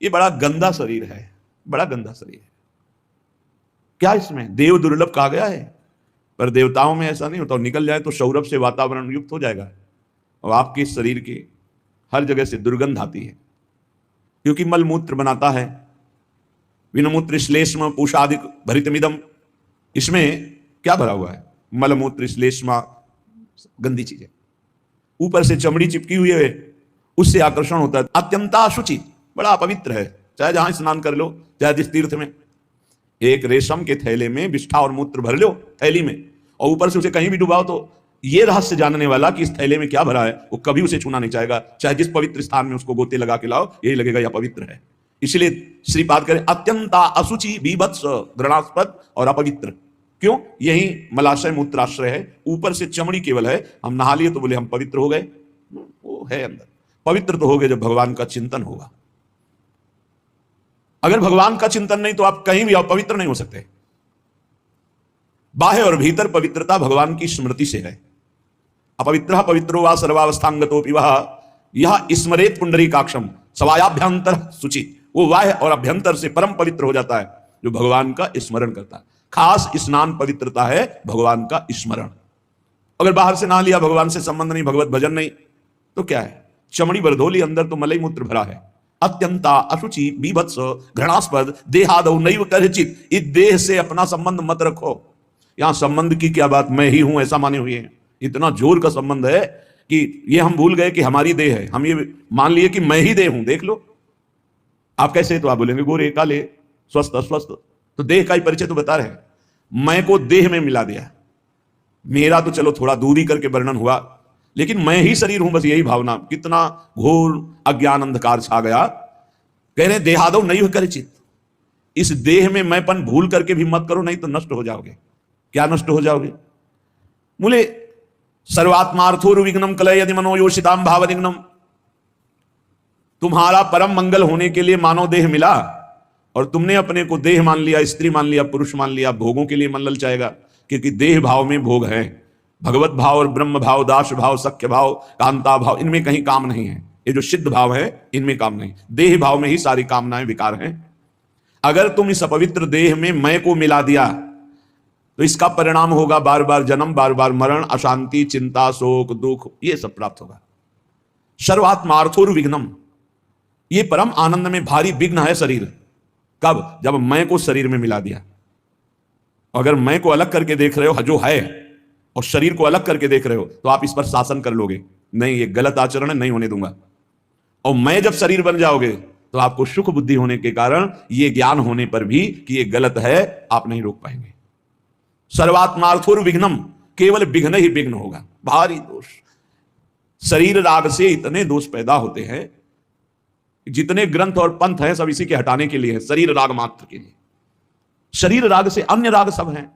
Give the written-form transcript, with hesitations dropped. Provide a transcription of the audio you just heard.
ये बड़ा गंदा शरीर है, बड़ा गंदा शरीर है। क्या इसमें देव दुर्लभ कहा गया है, पर देवताओं में ऐसा नहीं होता। निकल जाए तो सौरभ से वातावरण युक्त हो जाएगा, और आपके शरीर के हर जगह से दुर्गंध आती है, क्योंकि मलमूत्र बनाता है। विनमूत्र श्लेष्म पूषादिक भरितमिदम, इसमें क्या भरा हुआ है? मलमूत्र श्लेष्मा, गंदी चीजें। ऊपर से चमड़ी चिपकी हुई है, उससे आकर्षण होता है। अत्यंता अशुचि, बड़ा अपवित्र है। चाहे जहां स्नान कर लो, चाहे जिस तीर्थ में, एक रेशम के थैले में विष्ठा और मूत्र भर लो थैली में, और ऊपर से उसे कहीं भी डुबाओ, तो ये रहस्य जानने वाला कि इस थैले में क्या भरा है, वो कभी उसे छूना नहीं चाहेगा। चाहे जिस पवित्र स्थान में उसको गोते लगा के लाओ, यही लगेगा यह पवित्र है। इसलिए श्रीपाद करें अत्यंता अशुचि, बीभत्स, घृणास्पद और अपवित्र। क्यों? यही मलाशय मूत्राश्रय है, ऊपर से चमड़ी केवल है। हम नहा लिए तो बोले हम पवित्र हो गए, वो है अंदर। पवित्र तो हो गए जब भगवान का चिंतन होगा। अगर भगवान का चिंतन नहीं तो आप कहीं भी अपवित्र नहीं हो सकते। बाह्य और भीतर पवित्रता भगवान की स्मृति से है। अपवित्र पवित्रो वा सर्वावस्थांगतोपि वह यह स्मरेत पुंडरीकाक्षम सवायाभ्यंतर शुचि। वो बाह्य और अभ्यंतर से परम पवित्र हो जाता है जो भगवान का स्मरण करता है। खास स्नान पवित्रता है भगवान का स्मरण। अगर बाहर से नहा लिया, भगवान से संबंध नहीं, भगवत भजन नहीं, तो क्या है? चमड़ी बरधोली, अंदर तो मलई मूत्र भरा है। अत्यंता अशुचि, बीभत्स, घृणास्पद, देहादौ नैव करचित। इस देह से अपना संबंध मत रखो। यहां संबंध की क्या बात, मैं ही हूं ऐसा माने हुए हैं। इतना जोर का संबंध है कि ये हम भूल गए कि हमारी देह है। हम ये मान लिए कि मैं ही देह हूं। देख लो आप कैसे, तो आप बोलेंगे गोरे काले स्वस्थ अस्वस्थ, तो देह का ही परिचय तो बता रहे। मैं को देह में मिला दिया। मेरा तो चलो थोड़ा दूरी करके वर्णन हुआ, लेकिन मैं ही शरीर हूं, बस यही भावना। कितना घोर अज्ञान अंधकार छा गया। कह रहे देहादौ नहीं करचित, इस देह में मैंपन भूल करके भी मत करो, नहीं तो नष्ट हो जाओगे। क्या नष्ट हो जाओगे? बोले सर्वात्मार्थो विघ्नम कलय यदि मनोयोषिताम भावनिघ्नम। तुम्हारा परम मंगल होने के लिए मानव देह मिला, और तुमने अपने को देह मान लिया, स्त्री मान लिया, पुरुष मान लिया। भोगों के लिए मन ललचाएगा, क्योंकि देह भाव में भोग है। भगवत भाव और ब्रह्म भाव, दास भाव, सख्य भाव, कांता भाव, इनमें कहीं काम नहीं है। ये जो सिद्ध भाव है, इनमें काम नहीं। देह भाव में ही सारी कामनाएं विकार हैं। अगर तुम इस अपवित्र देह में मैं को मिला दिया, तो इसका परिणाम होगा बार बार जन्म, बार बार मरण, अशांति, चिंता, शोक, दुख, ये सब प्राप्त होगा। सर्वात्मार्थोर विघ्नम, ये परम आनंद में भारी विघ्न है शरीर। कब? जब मैं को शरीर में मिला दिया। अगर मैं को अलग करके देख रहे हो जो है, और शरीर को अलग करके देख रहे हो, तो आप इस पर शासन कर लोगे, नहीं ये गलत आचरण है, नहीं होने दूंगा। और मैं जब शरीर बन जाओगे, तो आपको सुख बुद्धि होने के कारण, ये ज्ञान होने पर भी कि ये गलत है, आप नहीं रोक पाएंगे। सर्वात्मार्थोर विघ्नम, केवल विघ्न ही विघ्न होगा, भारी दोष। शरीर राग से इतने दोष पैदा होते हैं, जितने ग्रंथ और पंथ हैं सब इसी के हटाने के लिए है, शरीर राग मात्र के लिए। शरीर राग से अन्य राग सब हैं।